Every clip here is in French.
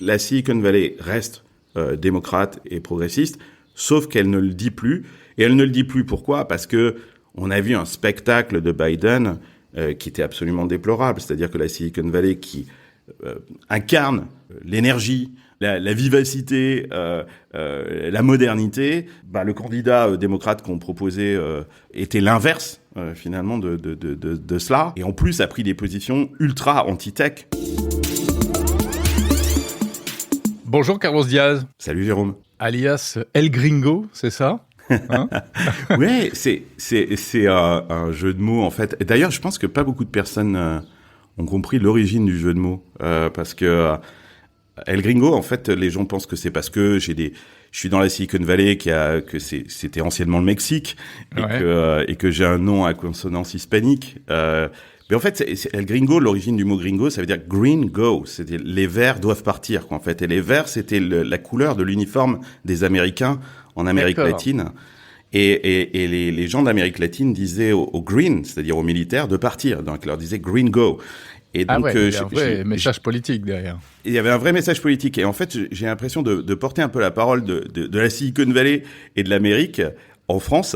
la Silicon Valley reste démocrate et progressiste, sauf qu'elle ne le dit plus. Et elle ne le dit plus pourquoi ? Parce que on a vu un spectacle de Biden qui était absolument déplorable. C'est-à-dire que la Silicon Valley qui incarne l'énergie, la vivacité, la modernité, le candidat démocrate qu'on proposait était l'inverse finalement de cela. Et en plus a pris des positions ultra anti-tech. Bonjour Carlos Diaz. Salut Jérôme. Alias El Gringo, c'est ça ? Oui, c'est un jeu de mots en fait. Et d'ailleurs, je pense que pas beaucoup de personnes ont compris l'origine du jeu de mots parce que El Gringo, en fait, les gens pensent que c'est parce que je suis dans la Silicon Valley c'était anciennement le Mexique et que j'ai un nom à consonance hispanique. Mais en fait, El Gringo, l'origine du mot gringo, ça veut dire green go. C'est-à-dire les verts doivent partir, quoi, en fait. Et les verts, c'était la couleur de l'uniforme des Américains en Amérique latine. Et les gens d'Amérique latine disaient aux green, c'est-à-dire aux militaires, de partir. Donc, ils leur disaient green go. Et donc, il y a un vrai message politique derrière. Il y avait un vrai message politique. Et en fait, j'ai l'impression de porter un peu la parole de la Silicon Valley et de l'Amérique en France.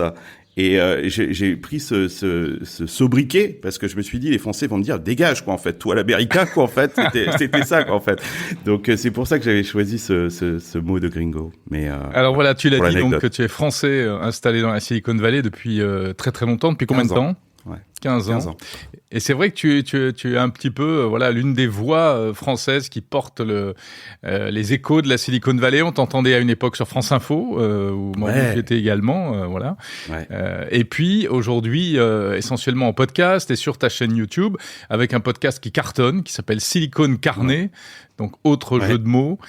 Et j'ai pris ce sobriquet parce que je me suis dit les Français vont me dire dégage quoi en fait, toi l'américain quoi en fait, c'était ça quoi en fait. Donc c'est pour ça que j'avais choisi ce mot de gringo. Mais alors voilà, tu l'as dit donc que tu es français installé dans la Silicon Valley depuis très très longtemps, depuis combien de temps ? Ouais. 15 ans. Et c'est vrai que tu es un petit peu l'une des voix françaises qui porte les échos de la Silicon Valley. On t'entendait à une époque sur France Info où moi j'étais également Ouais. Et puis aujourd'hui essentiellement en podcast et sur ta chaîne YouTube avec un podcast qui cartonne qui s'appelle Silicon Carnet. Donc autre jeu de mots.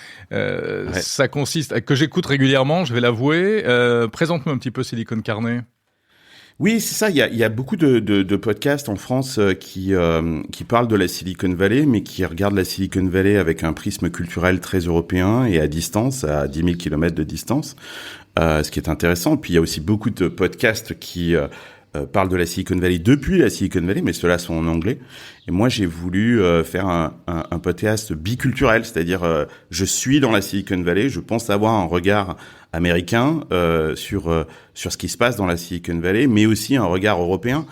Ça consiste que j'écoute régulièrement, je vais l'avouer. Présente-moi un petit peu Silicon Carnet. Oui, c'est ça. Il y a beaucoup de podcasts en France qui parlent de la Silicon Valley, mais qui regardent la Silicon Valley avec un prisme culturel très européen et à distance, à 10 000 kilomètres de distance, ce qui est intéressant. Puis il y a aussi beaucoup de podcasts qui parlent de la Silicon Valley depuis la Silicon Valley, mais ceux-là sont en anglais. Et moi, j'ai voulu faire un podcast biculturel, c'est-à-dire je suis dans la Silicon Valley, je pense avoir un regard américain sur ce qui se passe dans la Silicon Valley, mais aussi un regard européen.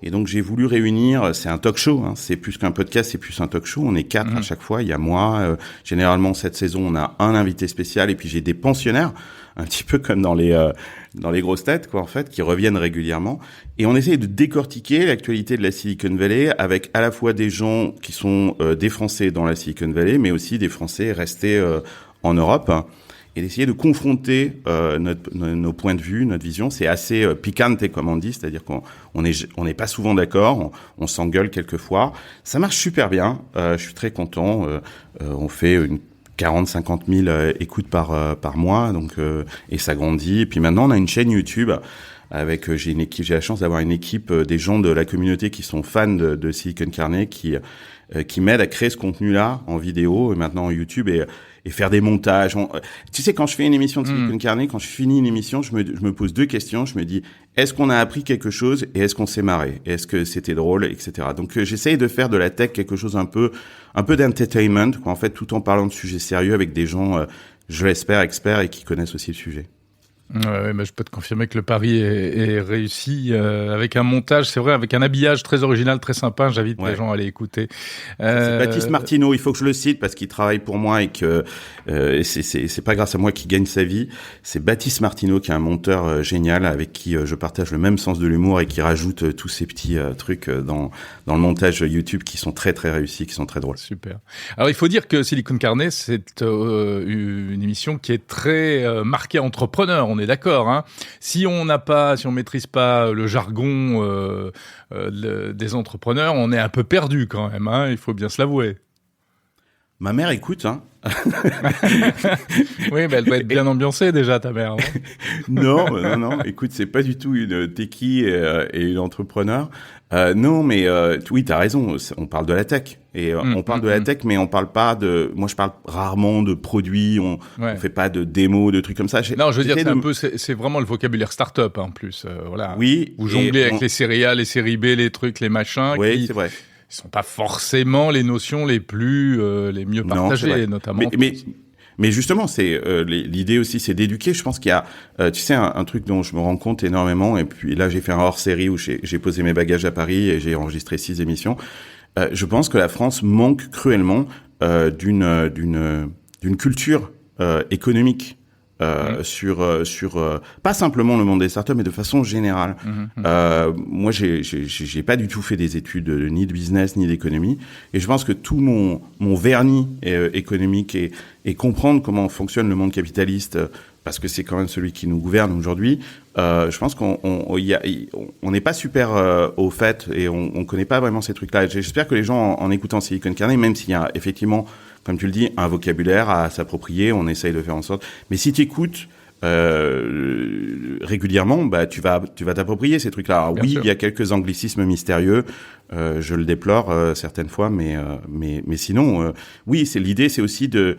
Et donc j'ai voulu réunir, c'est un talk show, hein, c'est plus qu'un podcast, c'est plus un talk show. On est 4 à chaque fois. Il y a moi, généralement cette saison on a un invité spécial et puis j'ai des pensionnaires, un petit peu comme dans les grosses têtes quoi en fait, qui reviennent régulièrement. Et on essaie de décortiquer l'actualité de la Silicon Valley avec à la fois des gens qui sont des Français dans la Silicon Valley, mais aussi des Français restés en Europe. Et d'essayer de confronter nos points de vue, notre vision. C'est assez picante, comme on dit, c'est-à-dire qu'on n'est pas souvent d'accord, on s'engueule quelquefois. Ça marche super bien, je suis très content. On fait une 40-50 000 écoutes par mois, donc et ça grandit. Et puis maintenant, on a une chaîne YouTube avec j'ai la chance d'avoir une équipe des gens de la communauté qui sont fans de Silicon Carnet qui m'aident à créer ce contenu-là en vidéo et maintenant en YouTube et faire des montages. Tu sais, quand je fais une émission de Silicon Carnet, quand je finis une émission, je me pose 2 questions. Je me dis, est-ce qu'on a appris quelque chose et est-ce qu'on s'est marré? Est-ce que c'était drôle, etc. Donc, j'essaye de faire de la tech quelque chose un peu d'entertainment, quoi, en fait, tout en parlant de sujets sérieux avec des gens, je l'espère, experts et qui connaissent aussi le sujet. Ouais, je peux te confirmer que le pari est réussi avec un montage, c'est vrai, avec un habillage très original, très sympa. J'invite les gens à aller écouter. C'est Baptiste Martineau, il faut que je le cite parce qu'il travaille pour moi et que c'est pas grâce à moi qu'il gagne sa vie. C'est Baptiste Martineau qui est un monteur génial avec qui je partage le même sens de l'humour et qui rajoute tous ces petits trucs dans le montage YouTube qui sont très très réussis, qui sont très drôles. Super. Alors il faut dire que Silicon Carnet, c'est une émission qui est très marquée entrepreneur. On est d'accord, hein. Si on maîtrise pas le jargon des entrepreneurs, on est un peu perdu quand même, hein. Il faut bien se l'avouer. Ma mère écoute, hein. Oui, mais elle doit être bien ambiancée déjà, ta mère. Non. Écoute, c'est pas du tout une techie et une entrepreneur. Non, mais oui, t'as raison. On parle de la tech et on parle de la tech, mais on parle pas de. Moi, je parle rarement de produits. On fait pas de démos, de trucs comme ça. Non, je veux dire, c'est vraiment le vocabulaire start-up en plus. Voilà. Oui. Vous jonglez avec les séries A, les séries B, les trucs, les machins. Oui, c'est vrai. sont pas forcément les notions les mieux partagées, notamment. Mais justement, c'est l'idée aussi, c'est d'éduquer. Je pense qu'il y a, tu sais, un truc dont je me rends compte énormément. Et puis là, j'ai fait un hors-série où j'ai posé mes bagages à Paris et j'ai enregistré 6 émissions. Je pense que la France manque cruellement d'une culture économique. Sur pas simplement le monde des startups, mais de façon générale. Moi, j'ai pas du tout fait des études ni de business ni d'économie, et je pense que tout mon vernis économique et comprendre comment fonctionne le monde capitaliste, parce que c'est quand même celui qui nous gouverne aujourd'hui. Je pense qu'on n'est pas super au fait et on connaît pas vraiment ces trucs-là. J'espère que les gens en écoutant Silicon Carnet, même s'il y a effectivement, comme tu le dis, un vocabulaire à s'approprier, on essaye de faire en sorte. Mais si tu écoutes régulièrement, bah tu vas t'approprier ces trucs-là. Alors, oui, il y a quelques anglicismes mystérieux, je le déplore certaines fois, mais sinon, oui, l'idée, c'est aussi de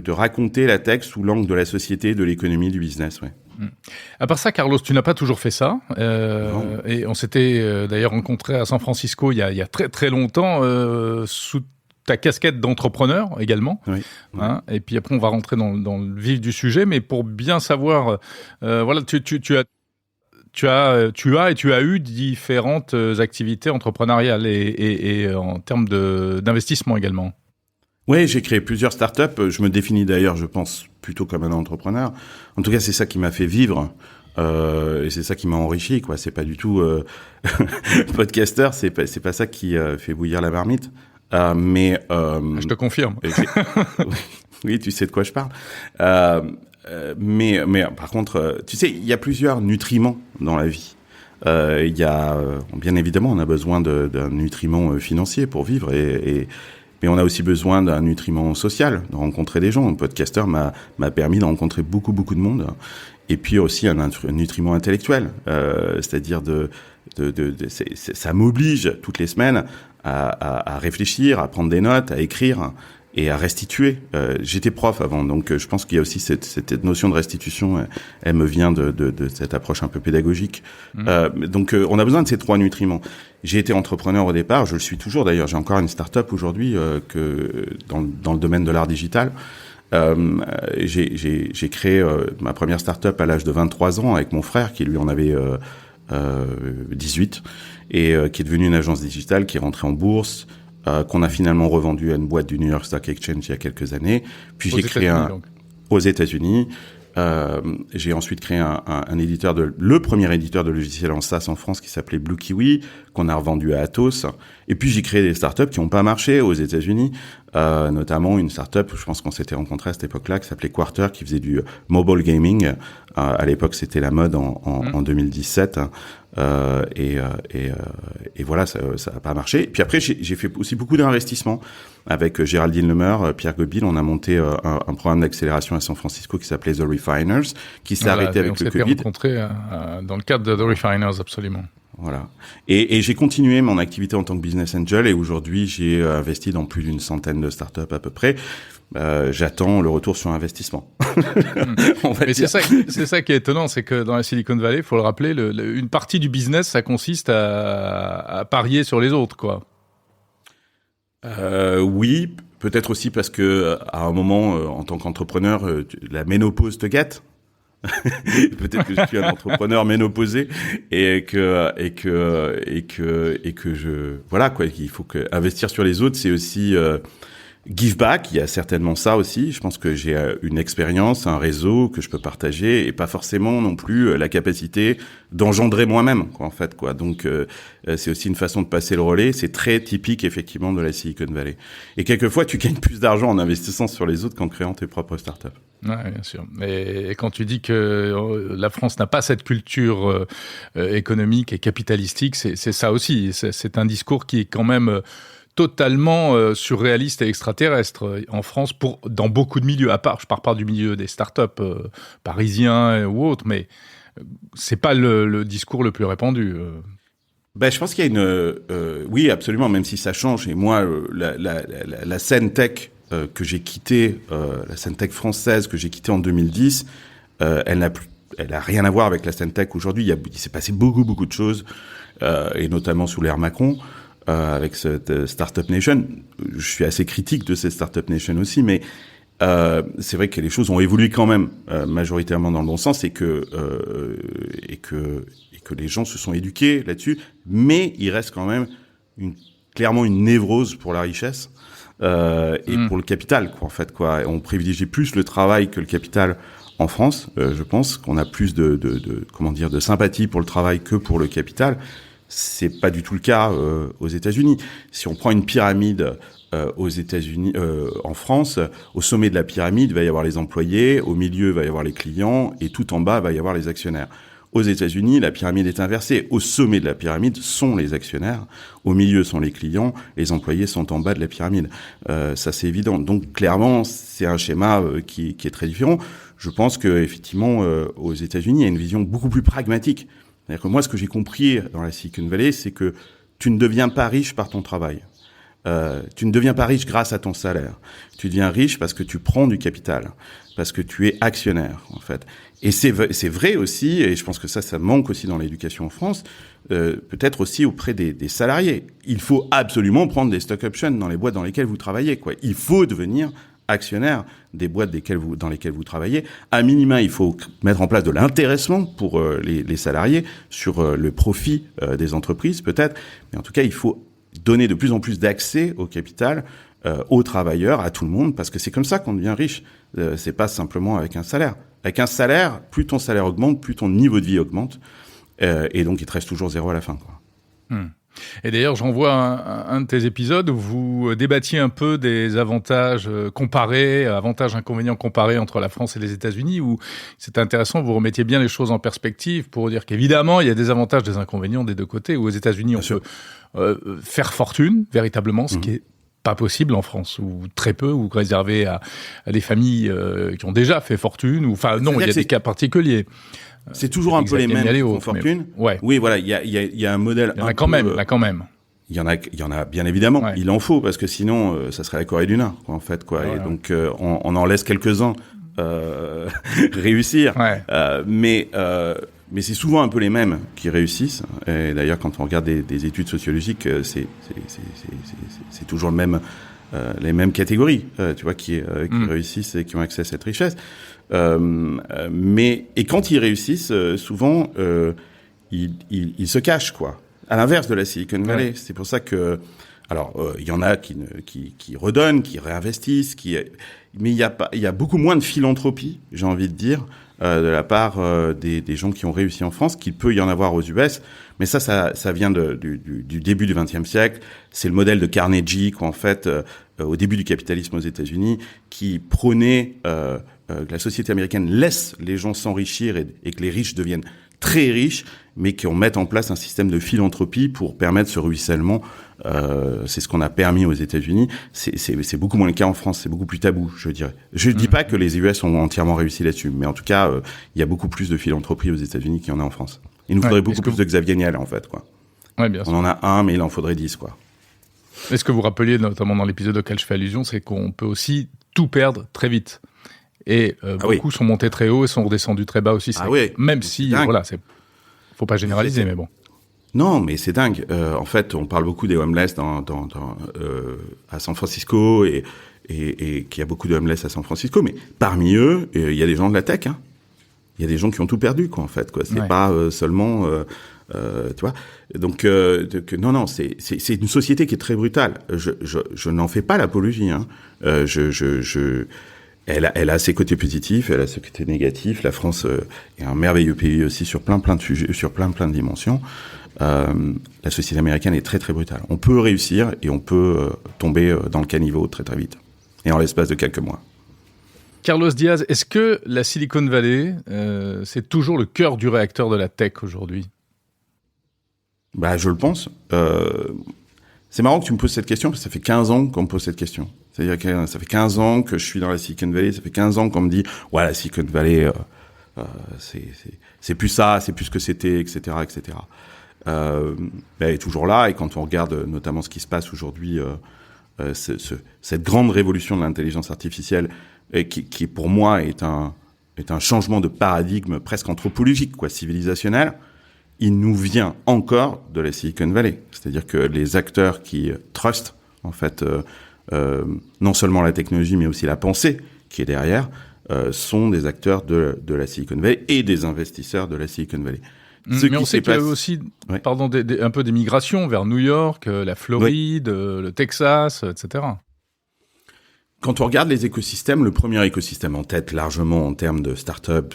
raconter la tech sous l'angle de la société, de l'économie, du business, ouais. À part ça, Carlos, tu n'as pas toujours fait ça. Et on s'était d'ailleurs rencontrés à San Francisco il y a très très longtemps sous ta casquette d'entrepreneur également. Oui. Hein, et puis après, on va rentrer dans le vif du sujet, mais pour bien savoir, voilà, tu as eu différentes activités entrepreneuriales et en termes d'investissement également. Oui, j'ai créé plusieurs startups. Je me définis d'ailleurs, je pense, plutôt comme un entrepreneur. En tout cas, c'est ça qui m'a fait vivre. Et c'est ça qui m'a enrichi, quoi. C'est pas du tout podcasteur, c'est pas ça qui fait bouillir la marmite. Je te confirme. Oui, tu sais de quoi je parle. Mais par contre, tu sais, il y a plusieurs nutriments dans la vie. Il y a, bien évidemment, on a besoin d'un nutriment financier pour vivre mais on a aussi besoin d'un nutriment social, de rencontrer des gens. Un podcasteur m'a permis de rencontrer beaucoup de monde. Et puis aussi un nutriment intellectuel, c'est-à-dire ça m'oblige toutes les semaines à réfléchir, à prendre des notes, à écrire et à restituer. J'étais prof avant, donc je pense qu'il y a aussi cette notion de restitution. Elle me vient de cette approche un peu pédagogique. Donc on a besoin de ces 3 nutriments. J'ai été entrepreneur au départ, je le suis toujours d'ailleurs. J'ai encore une start-up aujourd'hui dans le domaine de l'art digital. J'ai créé ma première start-up à l'âge de 23 ans avec mon frère qui lui en avait 18 et qui est devenu une agence digitale qui est rentrée en bourse, qu'on a finalement revendu à une boîte du New York Stock Exchange il y a quelques années. Puis j'ai créé aux États-Unis. J'ai ensuite créé le premier éditeur de logiciels en SaaS en France qui s'appelait Blue Kiwi, qu'on a revendu à Atos. Et puis j'ai créé des startups qui n'ont pas marché aux États-Unis, notamment une startup, je pense qu'on s'était rencontrés à cette époque-là, qui s'appelait Quarter, qui faisait du mobile gaming. À l'époque, c'était la mode en 2017. Et voilà, ça a pas marché. Puis après, j'ai fait aussi beaucoup d'investissements avec Géraldine Lemeur, Pierre Gobil. On a monté un programme d'accélération à San Francisco qui s'appelait The Refiners, qui s'est arrêté avec le Covid. On s'était rencontrés dans le cadre de The Refiners, absolument. Voilà. Et j'ai continué mon activité en tant que business angel et aujourd'hui, j'ai investi dans plus d'une centaine de startups à peu près. J'attends le retour sur investissement. Mais c'est ça qui est étonnant, c'est que dans la Silicon Valley, il faut le rappeler, une partie du business, ça consiste à parier sur les autres, quoi. Oui, peut-être aussi parce que à un moment, en tant qu'entrepreneur, la ménopause te guette. Peut-être que je suis un entrepreneur ménopausé et que je voilà quoi, il faut que investir sur les autres, c'est aussi give back. Il y a certainement ça aussi. Je pense que j'ai une expérience, un réseau que je peux partager et pas forcément non plus la capacité d'engendrer moi-même, quoi, en fait, quoi. Donc, c'est aussi une façon de passer le relais. C'est très typique, effectivement, de la Silicon Valley. Et quelquefois, tu gagnes plus d'argent en investissant sur les autres qu'en créant tes propres startups. Ouais, bien sûr. Et quand tu dis que la France n'a pas cette culture économique et capitalistique, c'est ça aussi. C'est un discours qui est quand même totalement surréaliste et extraterrestre en France dans beaucoup de milieux. À part, je pars pas du milieu des startups parisiens ou autres, mais c'est pas le discours le plus répandu. Ben, je pense qu'il y a oui, absolument, même si ça change. Et moi, la scène tech que j'ai quittée, la scène tech française que j'ai quittée en 2010, elle n'a rien à voir avec la scène tech aujourd'hui. Il s'est passé beaucoup de choses, et notamment sous l'ère Macron. avec cette Startup Nation. Je suis assez critique de cette Startup Nation aussi, mais c'est vrai que les choses ont évolué quand même majoritairement dans le bon sens et que les gens se sont éduqués là-dessus, mais il reste quand même clairement une névrose pour la richesse et pour le capital, quoi, en fait, quoi. On privilégie plus le travail que le capital en France. Je pense qu'on a plus de sympathie pour le travail que pour le capital. C'est pas du tout le cas aux États-Unis. Si on prend une pyramide aux États-Unis, en France, au sommet de la pyramide, il va y avoir les employés, au milieu, il va y avoir les clients, et tout en bas, il va y avoir les actionnaires. Aux États-Unis, la pyramide est inversée. Au sommet de la pyramide sont les actionnaires, au milieu sont les clients, les employés sont en bas de la pyramide. Ça, c'est évident. Donc, clairement, c'est un schéma qui est très différent. Je pense que effectivement, aux États-Unis, il y a une vision beaucoup plus pragmatique. C'est-à-dire que moi, ce que j'ai compris dans la Silicon Valley, c'est que tu ne deviens pas riche par ton travail. Tu ne deviens pas riche grâce à ton salaire. Tu deviens riche parce que tu prends du capital, parce que tu es actionnaire, en fait. Et c'est vrai aussi, et je pense que ça manque aussi dans l'éducation en France, peut-être aussi auprès des salariés. Il faut absolument prendre des stock options dans les boîtes dans lesquelles vous travaillez, quoi. Il faut devenir actionnaire des boîtes dans lesquelles vous travaillez. À minima, il faut mettre en place de l'intéressement pour les salariés sur le profit des entreprises, peut-être. Mais en tout cas, il faut donner de plus en plus d'accès au capital aux travailleurs, à tout le monde, parce que c'est comme ça qu'on devient riche. C'est pas simplement avec un salaire. Avec un salaire, plus ton salaire augmente, plus ton niveau de vie augmente, et donc il te reste toujours zéro à la fin, quoi. Et d'ailleurs, j'en vois un de tes épisodes où vous débattiez un peu des avantages comparés, avantages-inconvénients comparés entre la France et les États-Unis, où c'est intéressant, vous remettiez bien les choses en perspective pour dire qu'évidemment, il y a des avantages, des inconvénients des deux côtés, où aux États-Unis, on peut faire fortune, véritablement, ce qui est pas possible en France, ou très peu, ou réservé à des familles qui ont déjà fait fortune, ou enfin non, il y a des cas particuliers. C'est toujours un peu les mêmes qui font fortune. Ouais. Oui, voilà, il y a un modèle. Il y en a quand même. Il y en a bien évidemment. Ouais. Il en faut parce que sinon, ça serait la Corée du Nord, quoi, en fait, quoi. Ouais, et donc, on en laisse quelques-uns réussir. Ouais. Mais c'est souvent un peu les mêmes qui réussissent. Et d'ailleurs, quand on regarde des études sociologiques, c'est toujours les mêmes catégories, tu vois, qui réussissent et qui ont accès à cette richesse. Et quand ils réussissent, souvent, ils se cachent, quoi. À l'inverse de la Silicon Valley. Ouais. C'est pour ça que, il y en a qui redonnent, qui réinvestissent, mais il y a beaucoup moins de philanthropie, j'ai envie de dire, de la part des gens qui ont réussi en France, qu'il peut y en avoir aux US. Mais ça vient du début du XXe siècle. C'est le modèle de Carnegie, quoi, en fait, au début du capitalisme aux États-Unis, qui prônait que la société américaine laisse les gens s'enrichir et que les riches deviennent très riches, mais qu'on mette en place un système de philanthropie pour permettre ce ruissellement. C'est ce qu'on a permis aux États-Unis. C'est beaucoup moins le cas en France. C'est beaucoup plus tabou, je dirais. Je ne dis pas que les US ont entièrement réussi là-dessus, mais en tout cas, il y a beaucoup plus de philanthropie aux États-Unis qu'il y en a en France. Il nous faudrait beaucoup plus de Xavier Niel, en fait, quoi. Ouais, bien sûr. On en a un, mais il en faudrait 10, quoi. Et ce que vous rappeliez, notamment dans l'épisode auquel je fais allusion, c'est qu'on peut aussi tout perdre très vite. Et beaucoup sont montés très haut et sont redescendus très bas aussi. Même si, voilà, faut pas généraliser, mais bon. Non, mais c'est dingue. En fait, on parle beaucoup des homeless à San Francisco et qu'il y a beaucoup de homeless à San Francisco, mais parmi eux, il y a des gens de la tech. Hein. Il y a des gens qui ont tout perdu, quoi, en fait. Quoi. C'est pas seulement, tu vois. Donc, non, c'est une société qui est très brutale. Je n'en fais pas l'apologie. Hein. Elle a ses côtés positifs, elle a ses côtés négatifs. La France est un merveilleux pays aussi sur plein de sujets, sur plein de dimensions. La société américaine est très très brutale. On peut réussir et on peut tomber dans le caniveau très très vite, et en l'espace de quelques mois. Carlos Diaz, est-ce que la Silicon Valley, c'est toujours le cœur du réacteur de la tech aujourd'hui ? Je le pense. C'est marrant que tu me poses cette question, parce que ça fait 15 ans qu'on me pose cette question. C'est-à-dire que ça fait 15 ans que je suis dans la Silicon Valley, ça fait 15 ans qu'on me dit « Ouais, la Silicon Valley, c'est plus ça, c'est plus ce que c'était, etc. etc. » Elle est toujours là, et quand on regarde notamment ce qui se passe aujourd'hui, cette grande révolution de l'intelligence artificielle, qui pour moi est un changement de paradigme presque anthropologique, quoi, civilisationnel, il nous vient encore de la Silicon Valley. C'est-à-dire que les acteurs qui trustent, en fait, non seulement la technologie, mais aussi la pensée qui est derrière, sont des acteurs de la Silicon Valley et des investisseurs de la Silicon Valley. Mais on sait qu'il y a eu aussi, un peu des migrations vers New York, la Floride, le Texas, etc. Quand on regarde les écosystèmes, le premier écosystème en tête largement en termes de start-up,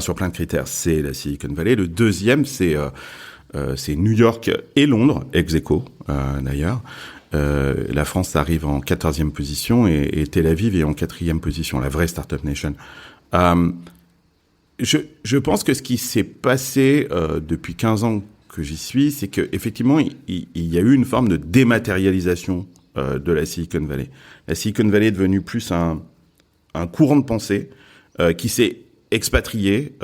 sur plein de critères, c'est la Silicon Valley. Le deuxième, c'est New York et Londres, ex aequo d'ailleurs. La France arrive en 14e position et Tel Aviv est en 4e position, la vraie Startup Nation. Je pense que ce qui s'est passé depuis 15 ans que j'y suis, c'est que effectivement il y a eu une forme de dématérialisation de la Silicon Valley. La Silicon Valley est devenue plus un courant de pensée qui s'est expatrié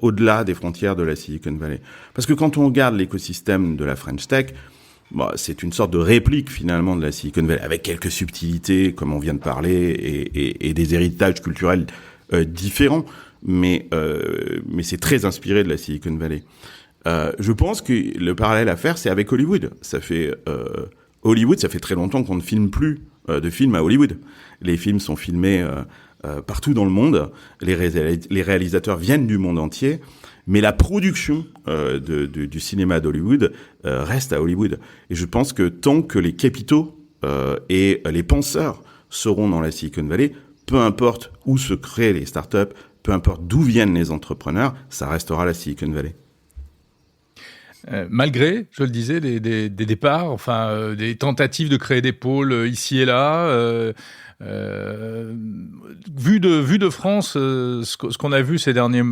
au-delà des frontières de la Silicon Valley. Parce que quand on regarde l'écosystème de la French Tech, c'est une sorte de réplique finalement de la Silicon Valley, avec quelques subtilités, comme on vient de parler, et des héritages culturels différents, mais c'est très inspiré de la Silicon Valley. Je pense que le parallèle à faire, c'est avec Hollywood. Hollywood, ça fait très longtemps qu'on ne filme plus de films à Hollywood. Les films sont filmés partout dans le monde. Les réalisateurs viennent du monde entier. Mais la production du cinéma d'Hollywood reste à Hollywood. Et je pense que tant que les capitaux et les penseurs seront dans la Silicon Valley, peu importe où se créent les startups, peu importe d'où viennent les entrepreneurs, ça restera la Silicon Valley. Malgré, je le disais, des départs, enfin des tentatives de créer des pôles ici et là, vu de France, ce qu'on a vu ces derniers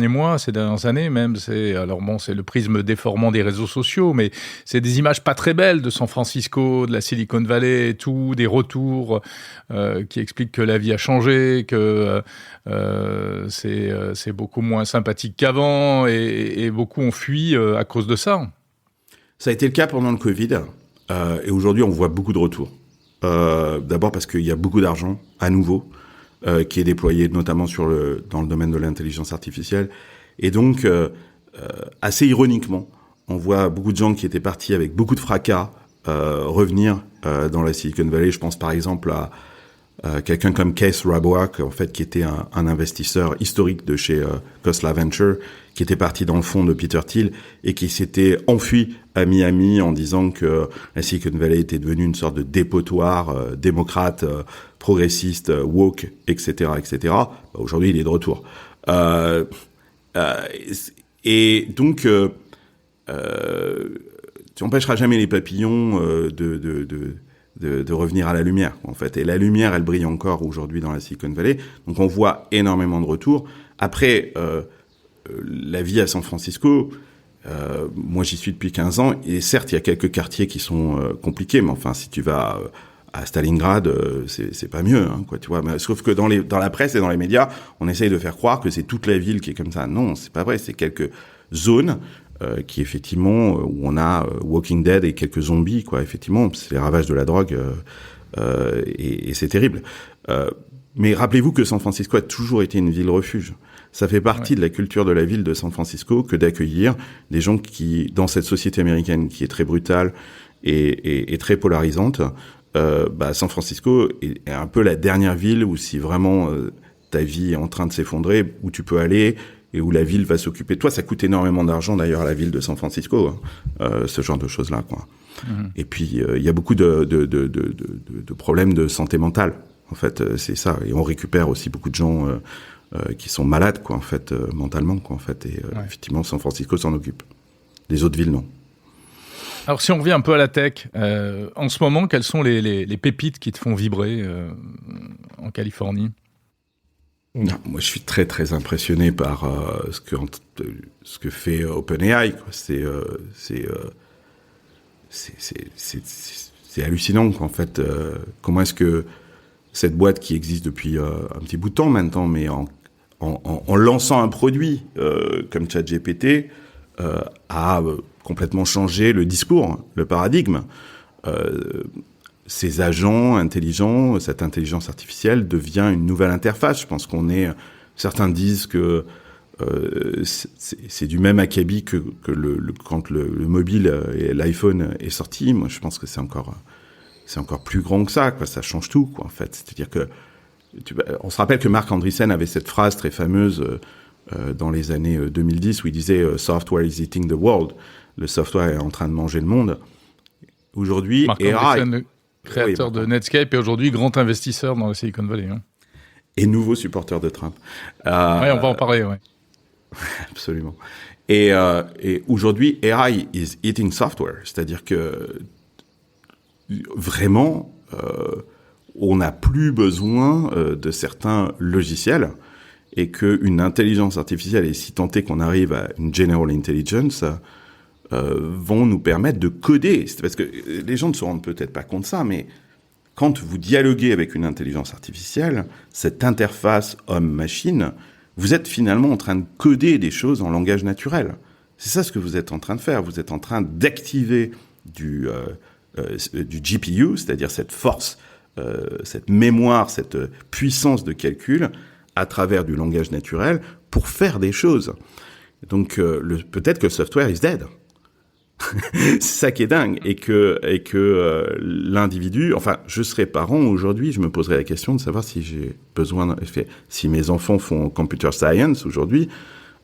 mois, ces dernières années même, c'est le prisme déformant des réseaux sociaux, mais c'est des images pas très belles de San Francisco, de la Silicon Valley et tout, des retours qui expliquent que la vie a changé, que c'est beaucoup moins sympathique qu'avant, et beaucoup ont fui à cause de ça. Ça a été le cas pendant le Covid, et aujourd'hui on voit beaucoup de retours. D'abord parce qu'il y a beaucoup d'argent, à nouveau, qui est déployé notamment dans le domaine de l'intelligence artificielle. Et donc, assez ironiquement, on voit beaucoup de gens qui étaient partis avec beaucoup de fracas revenir dans la Silicon Valley. Je pense par exemple à quelqu'un comme Kees Rabois, en fait, qui était un investisseur historique de chez Khosla Venture, qui était parti dans le fond de Peter Thiel et qui s'était enfui à Miami en disant que la Silicon Valley était devenue une sorte de dépotoir démocrate, progressiste, woke, etc., etc. Aujourd'hui, il est de retour. Et donc, tu n'empêcheras jamais les papillons de revenir à la lumière, en fait. Et la lumière, elle brille encore aujourd'hui dans la Silicon Valley. Donc, on voit énormément de retours. Après, la vie à San Francisco, moi, j'y suis depuis 15 ans. Et certes, il y a quelques quartiers qui sont compliqués. Mais enfin, si tu vas à Stalingrad, c'est pas mieux, hein, quoi, tu vois. Mais, sauf que dans la presse et dans les médias, on essaye de faire croire que c'est toute la ville qui est comme ça. Non, c'est pas vrai. C'est quelques zones qui effectivement où on a Walking Dead et quelques zombies, quoi. Effectivement, c'est les ravages de la drogue et c'est terrible. Mais rappelez-vous que San Francisco a toujours été une ville refuge. Ça fait partie de la culture de la ville de San Francisco que d'accueillir des gens qui, dans cette société américaine qui est très brutale et très polarisante, San Francisco est un peu la dernière ville où si vraiment ta vie est en train de s'effondrer, où tu peux aller et où la ville va s'occuper de toi. Ça coûte énormément d'argent d'ailleurs à la ville de San Francisco, ce genre de choses-là, quoi. Mm-hmm. Et puis il y a beaucoup de problèmes de santé mentale. En fait, c'est ça. Et on récupère aussi beaucoup de gens qui sont malades, quoi, en fait, mentalement, quoi, en fait. Et effectivement, San Francisco s'en occupe. Les autres villes, non. Alors, si on revient un peu à la tech, en ce moment, quelles sont les pépites qui te font vibrer en Californie ? Non, moi, je suis très, très impressionné par ce que fait OpenAI, quoi. C'est hallucinant, quoi, en fait. Comment est-ce que cette boîte qui existe depuis un petit bout de temps maintenant, mais en lançant un produit comme ChatGPT, a complètement changé le discours, le paradigme. Ces agents intelligents, cette intelligence artificielle devient une nouvelle interface. Je pense certains disent que c'est du même acabit que quand le mobile et l'iPhone est sorti. Moi, je pense que c'est encore plus grand que ça, quoi. Ça change tout, quoi, en fait. C'est-à-dire que on se rappelle que Marc Andreessen avait cette phrase très fameuse dans les années 2010 où il disait Software is eating the world. Le software est en train de manger le monde. Aujourd'hui, Marc Andreessen, le créateur de Netscape, et aujourd'hui grand investisseur dans la Silicon Valley. Hein. Et nouveau supporter de Trump. Oui, on va en parler, ouais. Absolument. Et aujourd'hui, AI is eating software. C'est-à-dire que vraiment, on n'a plus besoin de certains logiciels et qu'une intelligence artificielle, et si tant est qu'on arrive à une general intelligence, vont nous permettre de coder. C'est parce que les gens ne se rendent peut-être pas compte de ça, mais quand vous dialoguez avec une intelligence artificielle, cette interface homme-machine, vous êtes finalement en train de coder des choses en langage naturel. C'est ça ce que vous êtes en train de faire. Vous êtes en train d'activer du GPU, c'est-à-dire cette force, cette mémoire, cette puissance de calcul à travers du langage naturel pour faire des choses. Donc peut-être que le software is dead. C'est ça qui est dingue. Et que l'individu... Enfin, je serais parent aujourd'hui, je me poserais la question de savoir si j'ai besoin... Si mes enfants font computer science aujourd'hui,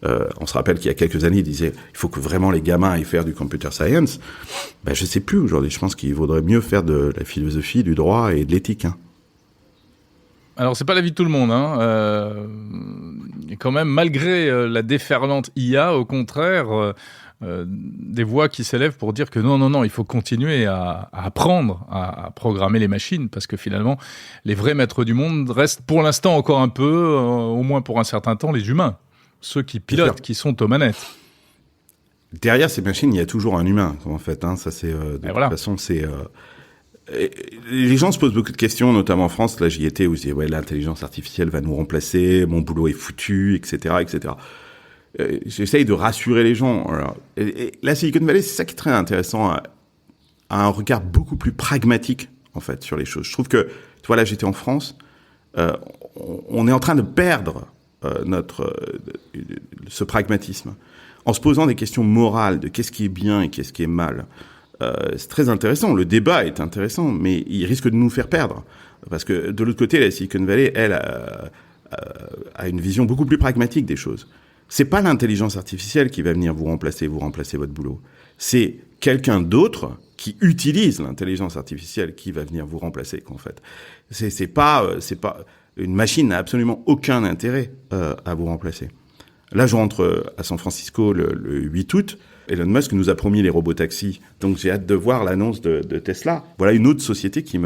on se rappelle qu'il y a quelques années, ils disaient il faut que vraiment les gamins aillent faire du computer science. Ben, je sais plus aujourd'hui. Je pense qu'il vaudrait mieux faire de la philosophie, du droit et de l'éthique. Hein. Alors, c'est pas l'avis de tout le monde. Et quand même, malgré la déferlante IA, au contraire... des voix qui s'élèvent pour dire que non, il faut continuer à apprendre à programmer les machines, parce que finalement, les vrais maîtres du monde restent pour l'instant encore un peu, au moins pour un certain temps, les humains, ceux qui pilotent, qui sont aux manettes. Derrière ces machines, il y a toujours un humain, en fait. Hein. Ça, c'est toute façon, c'est. Les gens se posent beaucoup de questions, notamment en France. Là, j'y étais où je disais l'intelligence artificielle va nous remplacer, mon boulot est foutu, etc., etc. J'essaye de rassurer les gens. Alors, et la Silicon Valley, c'est ça qui est très intéressant, a un regard beaucoup plus pragmatique, en fait, sur les choses. Je trouve que, tu vois, là, j'étais en France, on est en train de perdre ce pragmatisme, en se posant des questions morales de qu'est-ce qui est bien et qu'est-ce qui est mal. C'est très intéressant, le débat est intéressant, mais il risque de nous faire perdre. Parce que, de l'autre côté, la Silicon Valley, elle, a une vision beaucoup plus pragmatique des choses. C'est pas l'intelligence artificielle qui va venir vous remplacer votre boulot. C'est quelqu'un d'autre qui utilise l'intelligence artificielle qui va venir vous remplacer, en fait. C'est pas, une machine n'a absolument aucun intérêt, à vous remplacer. Là, je rentre à San Francisco le 8 août. Elon Musk nous a promis les robotaxis. Donc, j'ai hâte de voir l'annonce de Tesla. Voilà une autre société qui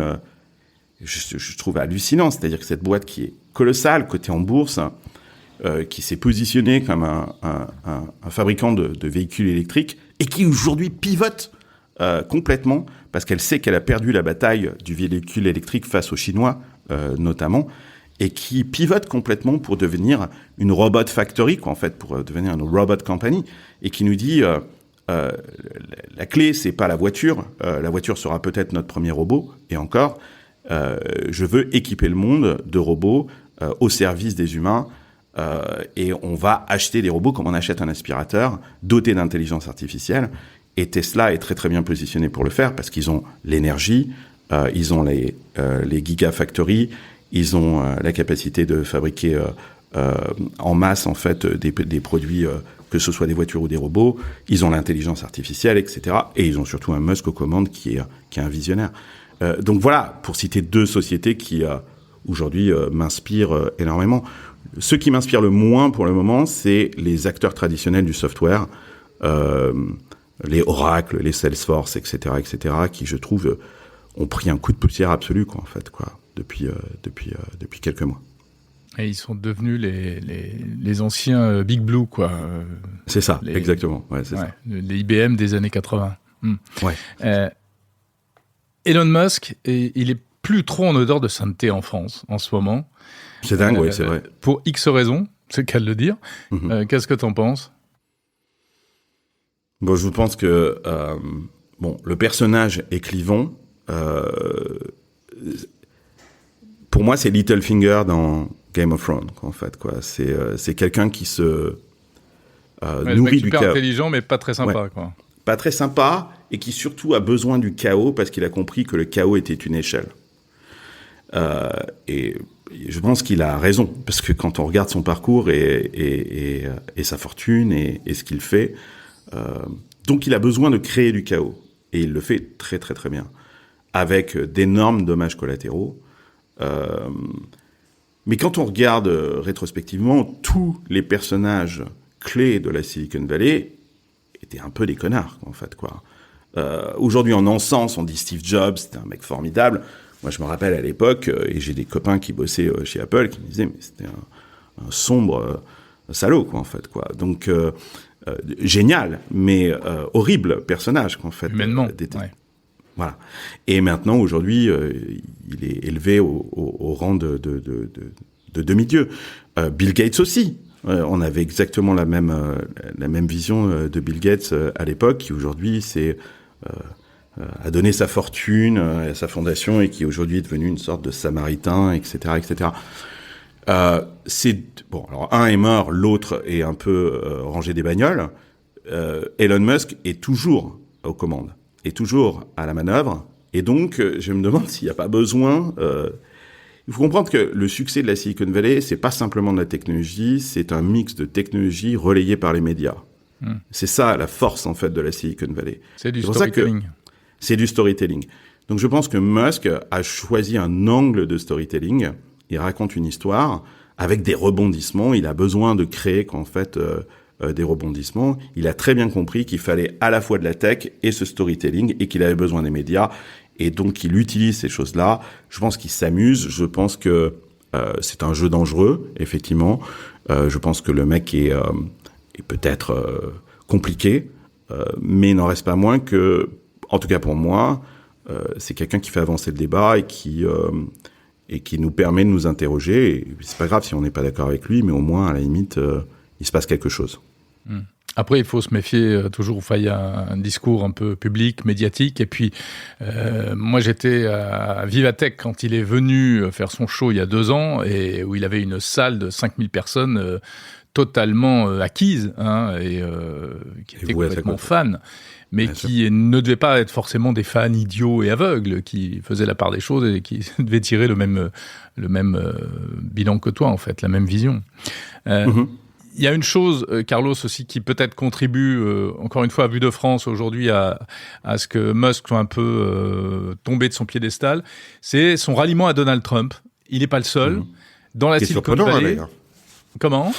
je trouve hallucinant. C'est-à-dire que cette boîte qui est colossale, cotée en bourse, qui s'est positionné comme un fabricant de véhicules électriques et qui aujourd'hui pivote complètement parce qu'elle sait qu'elle a perdu la bataille du véhicule électrique face aux Chinois notamment, et qui pivote complètement pour devenir une robot factory, quoi, en fait, pour devenir une robot company, et qui nous dit la clé, c'est pas la voiture sera peut-être notre premier robot, et encore, je veux équiper le monde de robots au service des humains. Et on va acheter des robots comme on achète un aspirateur doté d'intelligence artificielle. Et Tesla est très très bien positionné pour le faire parce qu'ils ont l'énergie, ils ont les gigafactories, ils ont la capacité de fabriquer en masse en fait des produits, que ce soit des voitures ou des robots. Ils ont l'intelligence artificielle, etc. Et ils ont surtout un Musk aux commandes qui est un visionnaire. Donc voilà, pour citer deux sociétés qui aujourd'hui m'inspirent énormément. Ce qui m'inspire le moins pour le moment, c'est les acteurs traditionnels du software, les Oracle, les Salesforce, etc., qui, je trouve, ont pris un coup de poussière absolu, quoi, en fait, quoi, depuis quelques mois. Et ils sont devenus les anciens Big Blue, quoi. C'est ça, exactement. Ouais, c'est ça. Les IBM des années 80. Ouais. Elon Musk, il est plus trop en odeur de sainteté en France en ce moment. C'est dingue, oui, c'est vrai. Pour X raisons, c'est le cas de le dire. Mm-hmm. Qu'est-ce que t'en penses ? Bon, je pense que le personnage est clivant. Pour moi, c'est Littlefinger dans Game of Thrones, en fait, quoi. C'est quelqu'un qui se nourri du chaos. Super intelligent, mais pas très sympa, quoi. Pas très sympa, et qui surtout a besoin du chaos parce qu'il a compris que le chaos était une échelle. Et je pense qu'il a raison, parce que quand on regarde son parcours et sa fortune et ce qu'il fait, donc il a besoin de créer du chaos. Et il le fait très très très bien, avec d'énormes dommages collatéraux. Mais quand on regarde rétrospectivement, tous les personnages clés de la Silicon Valley étaient un peu des connards, en fait, quoi. Aujourd'hui, on encense, on dit Steve Jobs, c'était un mec formidable. Moi, je me rappelle à l'époque, et j'ai des copains qui bossaient chez Apple, qui me disaient, mais c'était un sombre salaud, quoi, en fait, quoi. Donc, génial, mais horrible personnage, quoi, en fait. Humainement, ouais. Voilà. Et maintenant, aujourd'hui, il est élevé au rang de demi-dieu. Bill Gates aussi. On avait exactement la même vision de Bill Gates à l'époque, qui aujourd'hui a donné sa fortune à sa fondation et qui aujourd'hui est devenu une sorte de samaritain, etc., etc. Bon. Alors un est mort, l'autre est un peu rangé des bagnoles. Elon Musk est toujours aux commandes, est toujours à la manœuvre, et donc je me demande s'il n'y a pas besoin. Il faut comprendre que le succès de la Silicon Valley, c'est pas simplement de la technologie, c'est un mix de technologie relayé par les médias. C'est ça la force en fait de la Silicon Valley. C'est du storytelling. C'est du storytelling. Donc je pense que Musk a choisi un angle de storytelling. Il raconte une histoire avec des rebondissements. Il a besoin de créer qu'en fait des rebondissements. Il a très bien compris qu'il fallait à la fois de la tech et ce storytelling et qu'il avait besoin des médias. Et donc il utilise ces choses-là. Je pense qu'il s'amuse. Je pense que c'est un jeu dangereux, effectivement. Je pense que le mec est peut-être compliqué, mais il n'en reste pas moins que, en tout cas pour moi, c'est quelqu'un qui fait avancer le débat et qui nous permet de nous interroger. Et c'est pas grave si on n'est pas d'accord avec lui, mais au moins, à la limite, il se passe quelque chose. Après, il faut se méfier toujours. Enfin, il y a un discours un peu public, médiatique. Et puis, moi, j'étais à Vivatech quand il est venu faire son show il y a 2 ans, et où il avait une salle de 5000 personnes totalement acquises, hein, et qui étaient complètement fans, mais qui ne devaient pas être forcément des fans idiots et aveugles, qui faisaient la part des choses et qui devaient tirer le même bilan que toi, en fait, la même vision. Il y a une chose, Carlos, aussi, qui peut-être contribue, encore une fois, à vue de France aujourd'hui, à ce que Musk soit un peu tombé de son piédestal, c'est son ralliement à Donald Trump. Il n'est pas le seul. Dans la Silicon Valley. Comment ?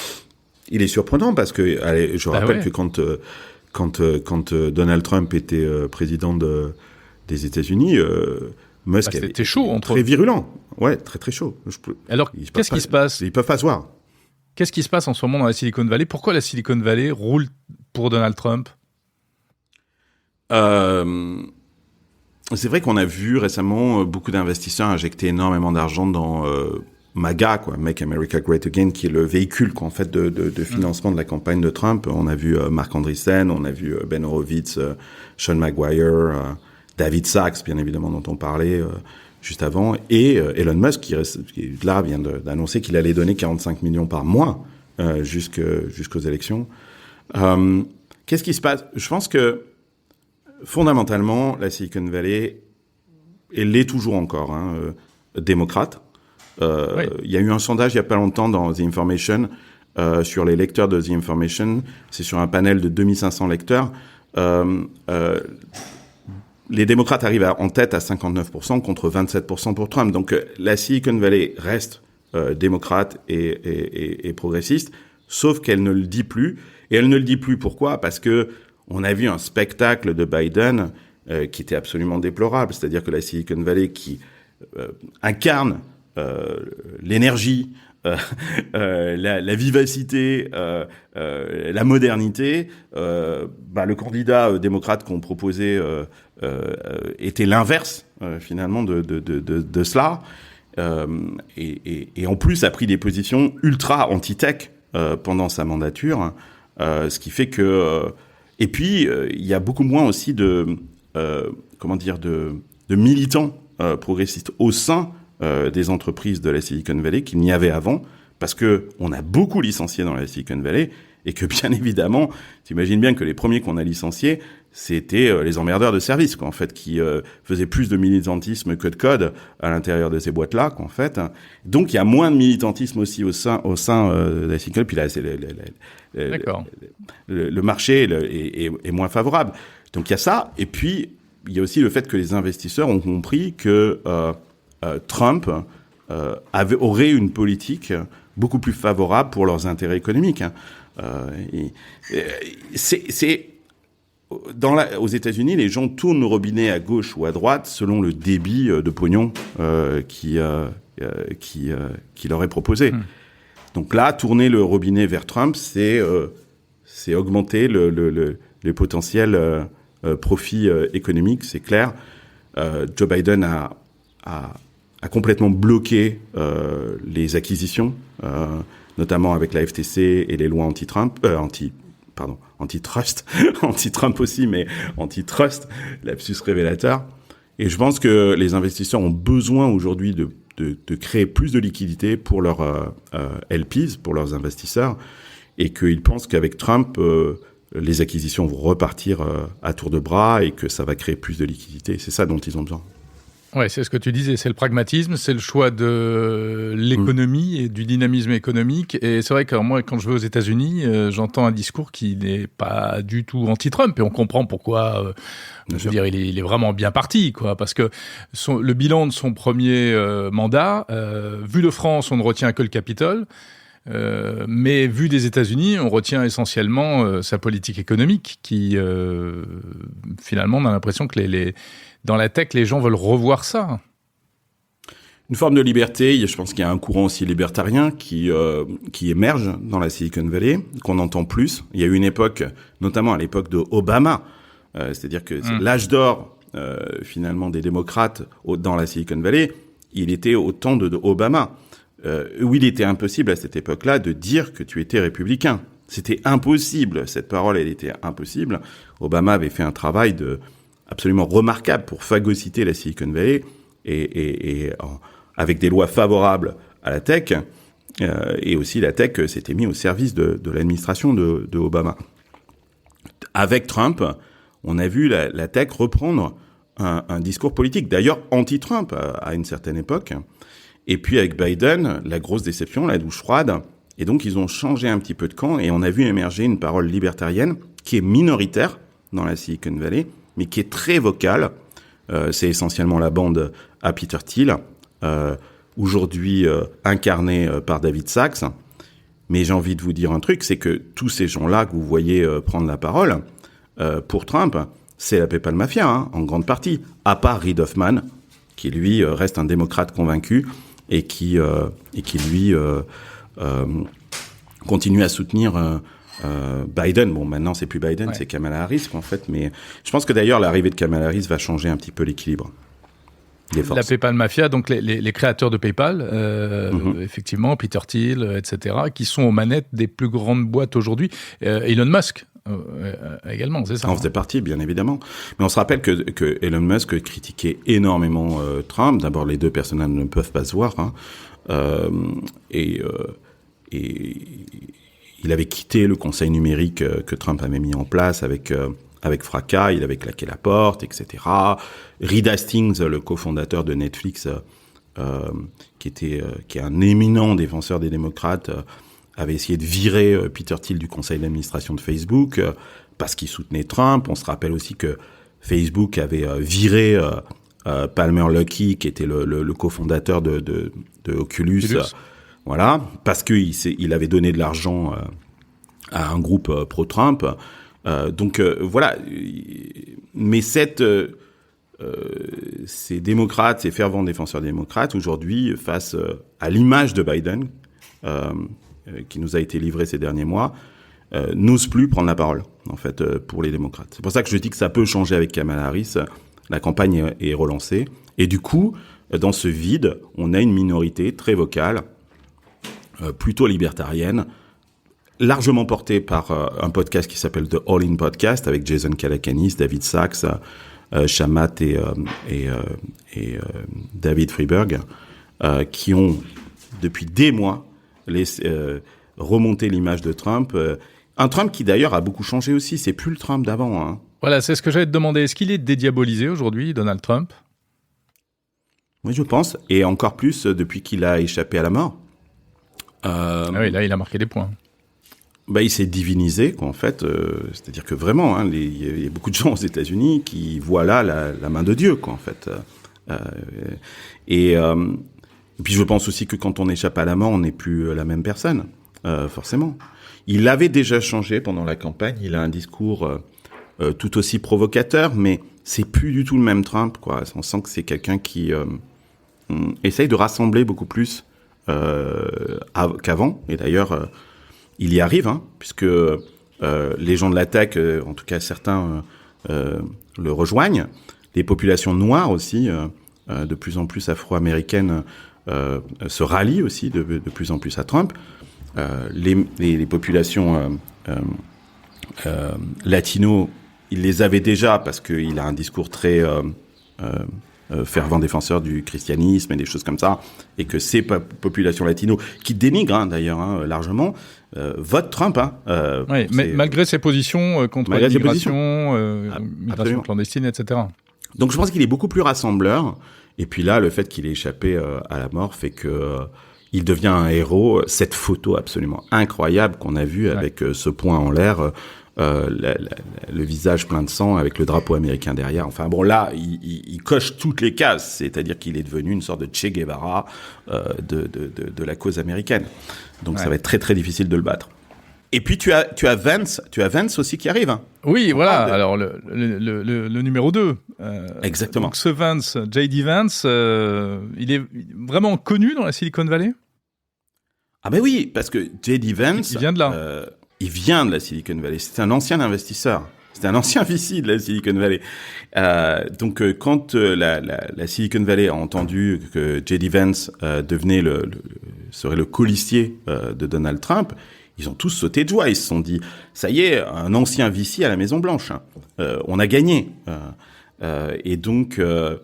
Il est surprenant parce que, allez, je rappelle que quand Donald Trump était président des États-Unis, Musk était chaud entre très virulent. Ouais, très très chaud. Alors, qu'est-ce qui se passe ? Ils peuvent pas se voir. Qu'est-ce qui se passe en ce moment dans la Silicon Valley ? Pourquoi la Silicon Valley roule pour Donald Trump ? C'est vrai qu'on a vu récemment beaucoup d'investisseurs injecter énormément d'argent dans MAGA, quoi, Make America Great Again, qui est le véhicule, quoi, en fait, de financement de la campagne de Trump. On a vu Marc Andreessen, on a vu Ben Horowitz, Sean Maguire, David Sachs, bien évidemment, dont on parlait juste avant, et Elon Musk, qui là vient d'annoncer qu'il allait donner 45 millions par mois jusqu'aux élections. Qu'est-ce qui se passe ? Je pense que fondamentalement, la Silicon Valley, elle l'est toujours encore, démocrate. Oui. Il y a eu un sondage il y a pas longtemps dans The Information sur les lecteurs de The Information. C'est sur un panel de 2500 lecteurs. Les démocrates arrivent en tête à 59% contre 27% pour Trump. Donc la Silicon Valley reste démocrate et progressiste, sauf qu'elle ne le dit plus. Et elle ne le dit plus pourquoi ? Parce que on a vu un spectacle de Biden qui était absolument déplorable. C'est-à-dire que la Silicon Valley qui incarne l'énergie, la vivacité, la modernité, le candidat démocrate qu'on proposait était l'inverse finalement de cela, et en plus a pris des positions ultra anti-tech pendant sa mandature, ce qui fait que et puis il y a beaucoup moins aussi de militants progressistes au sein des entreprises de la Silicon Valley qu'il n'y avait avant, parce que on a beaucoup licencié dans la Silicon Valley Et que bien évidemment, t'imagines bien que les premiers qu'on a licenciés, c'était les emmerdeurs de service, quoi, en fait, qui faisaient plus de militantisme que de code à l'intérieur de ces boîtes-là, quoi, en fait. Donc il y a moins de militantisme aussi au sein de la Silicon. Puis là, c'est le marché est moins favorable. Donc il y a ça. Et puis il y a aussi le fait que les investisseurs ont compris que Trump aurait une politique beaucoup plus favorable pour leurs intérêts économiques. Aux États-Unis, les gens tournent le robinet à gauche ou à droite selon le débit de pognon qui leur est proposé. Donc là, tourner le robinet vers Trump, c'est augmenter les potentiels profits économiques, c'est clair. Joe Biden a complètement bloqué les acquisitions, notamment avec la FTC et les lois anti-Trump, antitrust, anti-Trump aussi, mais antitrust, lapsus révélateur. Et je pense que les investisseurs ont besoin aujourd'hui de créer plus de liquidités pour leurs LPs, pour leurs investisseurs, et qu'ils pensent qu'avec Trump, les acquisitions vont repartir à tour de bras et que ça va créer plus de liquidités. C'est ça dont ils ont besoin. Ouais, c'est ce que tu disais, c'est le pragmatisme, c'est le choix de l'économie et du dynamisme économique. Et c'est vrai que moi, quand je vais aux États-Unis, j'entends un discours qui n'est pas du tout anti-Trump. Et on comprend pourquoi, je veux dire, il est vraiment bien parti, quoi. Parce que le bilan de son premier mandat, vu de France, on ne retient que le Capitole. Mais vu des États-Unis, on retient essentiellement sa politique économique qui, finalement, on a l'impression que dans la tech, les gens veulent revoir ça. Une forme de liberté. Je pense qu'il y a un courant aussi libertarien qui émerge dans la Silicon Valley, qu'on entend plus. Il y a eu une époque, notamment à l'époque de Obama, c'est-à-dire que c'est l'âge d'or, finalement, des démocrates dans la Silicon Valley. Il était au temps de Obama. Où il était impossible à cette époque-là de dire que tu étais républicain. C'était impossible. Cette parole, elle était impossible. Obama avait fait un travail absolument remarquable pour phagocyter la Silicon Valley et avec des lois favorables à la tech. Et aussi, la tech s'était mise au service de l'administration de Obama. Avec Trump, on a vu la tech reprendre un discours politique, d'ailleurs anti-Trump à une certaine époque. Et puis avec Biden, la grosse déception, la douche froide. Et donc ils ont changé un petit peu de camp et on a vu émerger une parole libertarienne qui est minoritaire dans la Silicon Valley, mais qui est très vocale. C'est essentiellement la bande à Peter Thiel, aujourd'hui incarnée par David Sacks. Mais j'ai envie de vous dire un truc, c'est que tous ces gens-là que vous voyez prendre la parole, pour Trump, c'est la PayPal Mafia, en grande partie, à part Reid Hoffman, qui lui reste un démocrate convaincu et qui lui continue à soutenir Biden. Bon, maintenant c'est plus Biden, c'est Kamala Harris, en fait. Mais je pense que d'ailleurs l'arrivée de Kamala Harris va changer un petit peu l'équilibre des forces. La PayPal Mafia, donc les créateurs de PayPal, effectivement, Peter Thiel, etc., qui sont aux manettes des plus grandes boîtes aujourd'hui. Elon Musk. Également, c'est ça. On faisait partie, bien évidemment. Mais on se rappelle que Elon Musk critiquait énormément Trump. D'abord, les deux personnages ne peuvent pas se voir. Et il avait quitté le conseil numérique que Trump avait mis en place avec fracas. Il avait claqué la porte, etc. Reed Hastings, le cofondateur de Netflix, qui est un éminent défenseur des démocrates, avait essayé de virer Peter Thiel du conseil d'administration de Facebook parce qu'il soutenait Trump. On se rappelle aussi que Facebook avait viré Palmer Luckey, qui était le cofondateur de Oculus, voilà, parce qu'il avait donné de l'argent à un groupe pro-Trump. Donc voilà, mais ces démocrates, ces fervents défenseurs démocrates, aujourd'hui, face à l'image de Biden, qui nous a été livré ces derniers mois, n'ose plus prendre la parole, en fait, pour les démocrates. C'est pour ça que je dis que ça peut changer avec Kamala Harris. La campagne est relancée. Et du coup, dans ce vide, on a une minorité très vocale, plutôt libertarienne, largement portée par un podcast qui s'appelle The All In Podcast, avec Jason Calacanis, David Sacks, Shamat et David Friedberg, qui ont, depuis des mois, remonter l'image de Trump Un Trump qui d'ailleurs a beaucoup changé aussi, c'est plus le Trump d'avant. Hein. Voilà, c'est ce que j'allais te demander. Est-ce qu'il est dédiabolisé aujourd'hui, Donald Trump ? Oui, je pense, et encore plus depuis qu'il a échappé à la mort. Ah oui, là, il a marqué des points. Il s'est divinisé, quoi, en fait. C'est-à-dire que vraiment, hein, il y a beaucoup de gens aux États-Unis qui voient là la main de Dieu, quoi, en fait. Et puis je pense aussi que quand on échappe à la mort, on n'est plus la même personne, forcément. Il avait déjà changé pendant la campagne. Il a un discours tout aussi provocateur, mais c'est plus du tout le même Trump, quoi. On sent que c'est quelqu'un qui essaye de rassembler beaucoup plus qu'avant. Et d'ailleurs, il y arrive, hein, puisque les gens de la tech, en tout cas certains, le rejoignent. Les populations noires aussi, de plus en plus afro-américaines, se rallient aussi de plus en plus à Trump. Les populations latino, il les avait déjà parce qu'il a un discours très fervent défenseur du christianisme et des choses comme ça, et que ces populations latino, qui dénigrent d'ailleurs largement, votent Trump. Oui, mais malgré ses positions contre l'immigration, migration clandestine, etc. Donc je pense qu'il est beaucoup plus rassembleur. Et puis là, le fait qu'il ait échappé à la mort fait que il devient un héros. Cette photo absolument incroyable qu'on a vue avec ce poing en l'air, le visage plein de sang avec le drapeau américain derrière. Enfin bon, là, il coche toutes les cases. C'est-à-dire qu'il est devenu une sorte de Che Guevara de la cause américaine. Donc ça va être très très difficile de le battre. Et puis tu as Vance aussi qui arrive. Hein. Oui, voilà. Alors le numéro 2. Exactement. Donc ce Vance, J.D. Vance, il est vraiment connu dans la Silicon Valley. Ah ben oui, parce que J.D. Vance, il vient de là. Il vient de la Silicon Valley. C'est un ancien investisseur. C'était un ancien VC de la Silicon Valley. Donc quand la Silicon Valley a entendu que J.D. Vance serait le colistier de Donald Trump, ils ont tous sauté de joie. Ils se sont dit, ça y est, un ancien VC à la Maison Blanche. On a gagné. Et donc,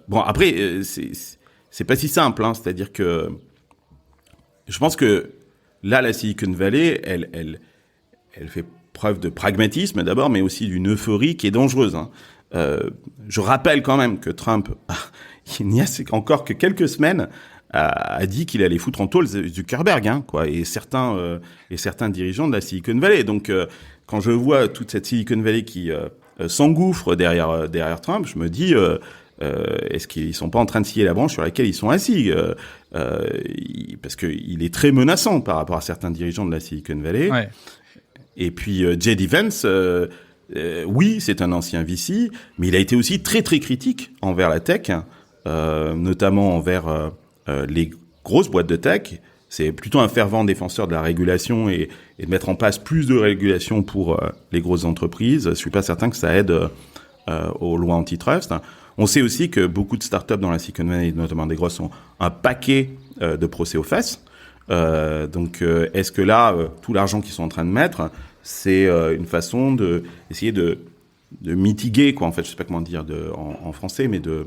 bon, après, c'est pas si simple. Hein, c'est-à-dire que je pense que là, la Silicon Valley, elle fait preuve de pragmatisme d'abord, mais aussi d'une euphorie qui est dangereuse. Hein. Je rappelle quand même que Trump, il n'y a encore que quelques semaines, a dit qu'il allait foutre en taule Zuckerberg, hein, quoi, et certains dirigeants de la Silicon Valley. Donc, quand je vois toute cette Silicon Valley qui s'engouffre derrière Trump, je me dis, est-ce qu'ils sont pas en train de scier la branche sur laquelle ils sont assis parce que il est très menaçant par rapport à certains dirigeants de la Silicon Valley. Ouais. Et puis J.D. Vance, oui, c'est un ancien VC, mais il a été aussi très très critique envers la tech, notamment envers les grosses boîtes de tech. C'est plutôt un fervent défenseur de la régulation et de mettre en place plus de régulation pour les grosses entreprises. Je suis pas certain que ça aide aux lois antitrust. On sait aussi que beaucoup de startups dans la Silicon Valley, notamment des grosses, ont un paquet de procès aux fesses. Donc, est-ce que là, tout l'argent qu'ils sont en train de mettre, c'est une façon d'essayer de mitiguer, quoi, en fait, je sais pas comment dire en français, mais de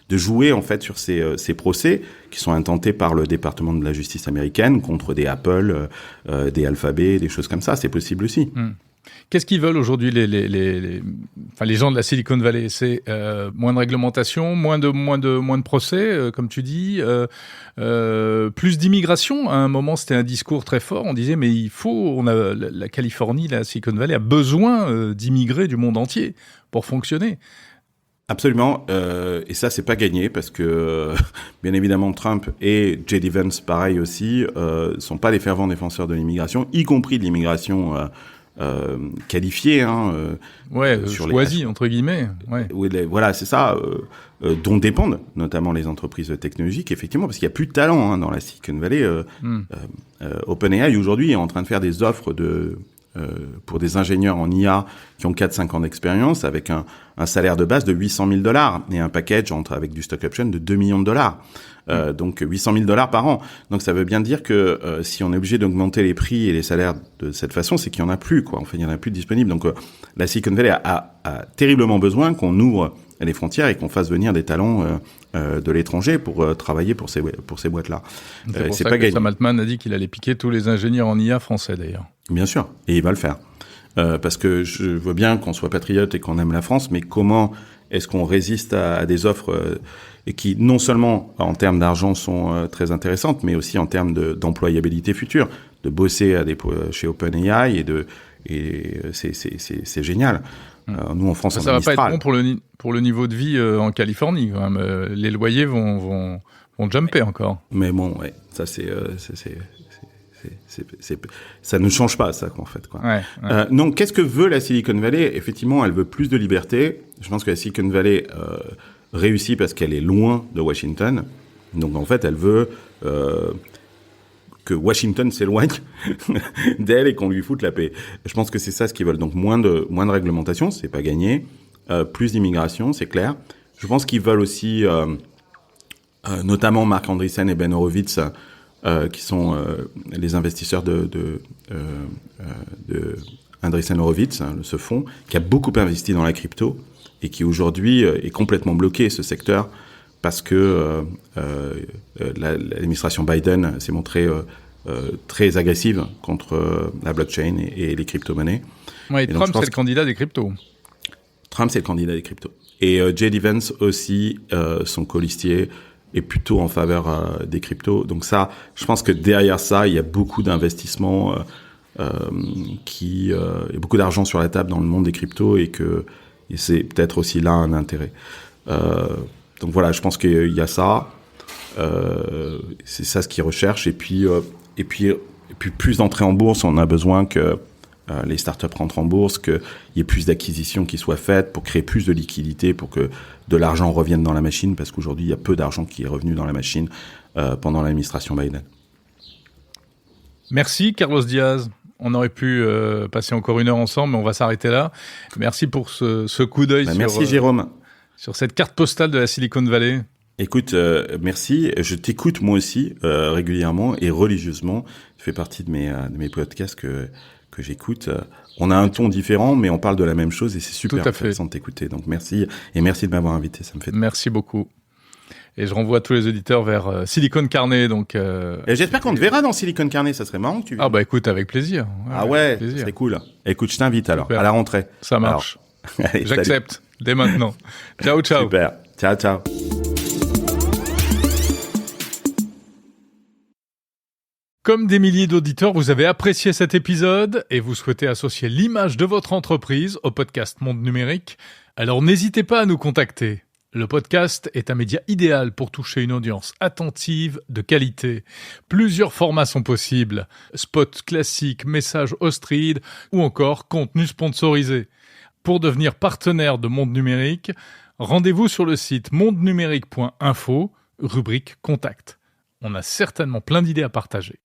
jouer, en fait, sur ces procès qui sont intentés par le département de la justice américaine contre des Apple, des Alphabet, des choses comme ça. C'est possible aussi. Qu'est-ce qu'ils veulent aujourd'hui les gens de la Silicon Valley ? C'est moins de réglementation, moins de procès, comme tu dis, plus d'immigration. À un moment, c'était un discours très fort. On disait, mais la Californie, la Silicon Valley a besoin d'immigrés du monde entier pour fonctionner. Absolument, et ça c'est pas gagné parce que bien évidemment Trump et J.D. Vance pareil aussi sont pas des fervents défenseurs de l'immigration, y compris de l'immigration qualifiée, hein, choisie entre guillemets. Ouais. Voilà, c'est ça, dont dépendent notamment les entreprises technologiques, effectivement, parce qu'il y a plus de talent dans la Silicon Valley. OpenAI aujourd'hui est en train de faire des offres pour des ingénieurs en IA qui ont 4-5 ans d'expérience avec un salaire de base de $800,000 et un package avec du stock option de $2 millions. Donc $800,000 par an. Donc ça veut bien dire que si on est obligé d'augmenter les prix et les salaires de cette façon, c'est qu'il n'y en a plus, quoi. Enfin, il n'y en a plus de disponibles. Donc la Silicon Valley a terriblement besoin qu'on ouvre les frontières et qu'on fasse venir des talents de l'étranger pour travailler pour ces boîtes-là. C'est pour ça que Sam Altman a dit qu'il allait piquer tous les ingénieurs en IA français d'ailleurs. Bien sûr, et il va le faire. Parce que je veux bien qu'on soit patriote et qu'on aime la France, mais comment est-ce qu'on résiste à des offres et qui non seulement en termes d'argent sont très intéressantes, mais aussi en termes d'employabilité future, de bosser chez OpenAI et c'est génial. Nous en France, ça va pas être bon pour le niveau de vie en Californie quand même. Les loyers vont jumper encore. Mais bon, ouais, ça ça ne change pas ça en fait quoi. Donc qu'est-ce que veut la Silicon Valley? Effectivement, elle veut plus de liberté. Je pense que la Silicon Valley réussit parce qu'elle est loin de Washington. Donc en fait, elle veut que Washington s'éloigne d'elle et qu'on lui foute la paix. Je pense que c'est ça ce qu'ils veulent. Donc moins de réglementation, c'est pas gagné. Plus d'immigration, c'est clair. Je pense qu'ils veulent aussi, notamment Marc Andreessen et Ben Horowitz, qui sont les investisseurs de Andreessen Horowitz, ce fonds, qui a beaucoup investi dans la crypto et qui aujourd'hui est complètement bloqué, ce secteur, parce que l'administration Biden s'est montrée très agressive contre la blockchain et les crypto-monnaies. Ouais, et Trump, c'est le candidat des cryptos. Trump, c'est le candidat des cryptos. Et J.D. Vance aussi, son colistier, est plutôt en faveur des cryptos. Donc ça, je pense que derrière ça, il y a beaucoup d'investissements, il y a beaucoup d'argent sur la table dans le monde des cryptos et c'est peut-être aussi là un intérêt. Donc voilà, je pense qu'il y a ça. C'est ça ce qu'ils recherchent. Et puis plus d'entrées en bourse, on a besoin que les startups rentrent en bourse, qu'il y ait plus d'acquisitions qui soient faites pour créer plus de liquidités, pour que de l'argent revienne dans la machine, parce qu'aujourd'hui, il y a peu d'argent qui est revenu dans la machine pendant l'administration Biden. Merci, Carlos Diaz. On aurait pu passer encore 1 heure ensemble, mais on va s'arrêter là. Merci pour ce coup d'œil merci, Jérôme. Sur cette carte postale de la Silicon Valley. Écoute, merci. Je t'écoute moi aussi régulièrement et religieusement. Tu fais partie de mes podcasts que j'écoute. On a un ton différent, mais on parle de la même chose et c'est super intéressant de t'écouter. Donc merci et merci de m'avoir invité. Ça me fait. Merci beaucoup. Et je renvoie tous les auditeurs vers Silicon Carnet. Donc. Et j'espère qu'on te verra dans Silicon Carnet. Ça serait marrant que tu viennes. Ah bah écoute, avec plaisir. Ouais, ça serait cool. Écoute, je t'invite alors à la rentrée. Ça marche. Allez, j'accepte dès maintenant. Ciao, ciao. Super. Ciao, ciao. Comme des milliers d'auditeurs, vous avez apprécié cet épisode et vous souhaitez associer l'image de votre entreprise au podcast Monde Numérique, alors n'hésitez pas à nous contacter. Le podcast est un média idéal pour toucher une audience attentive, de qualité. Plusieurs formats sont possibles. Spot classique, message host-read ou encore contenu sponsorisé. Pour devenir partenaire de Monde Numérique, rendez-vous sur le site mondenumérique.info, rubrique Contact. On a certainement plein d'idées à partager.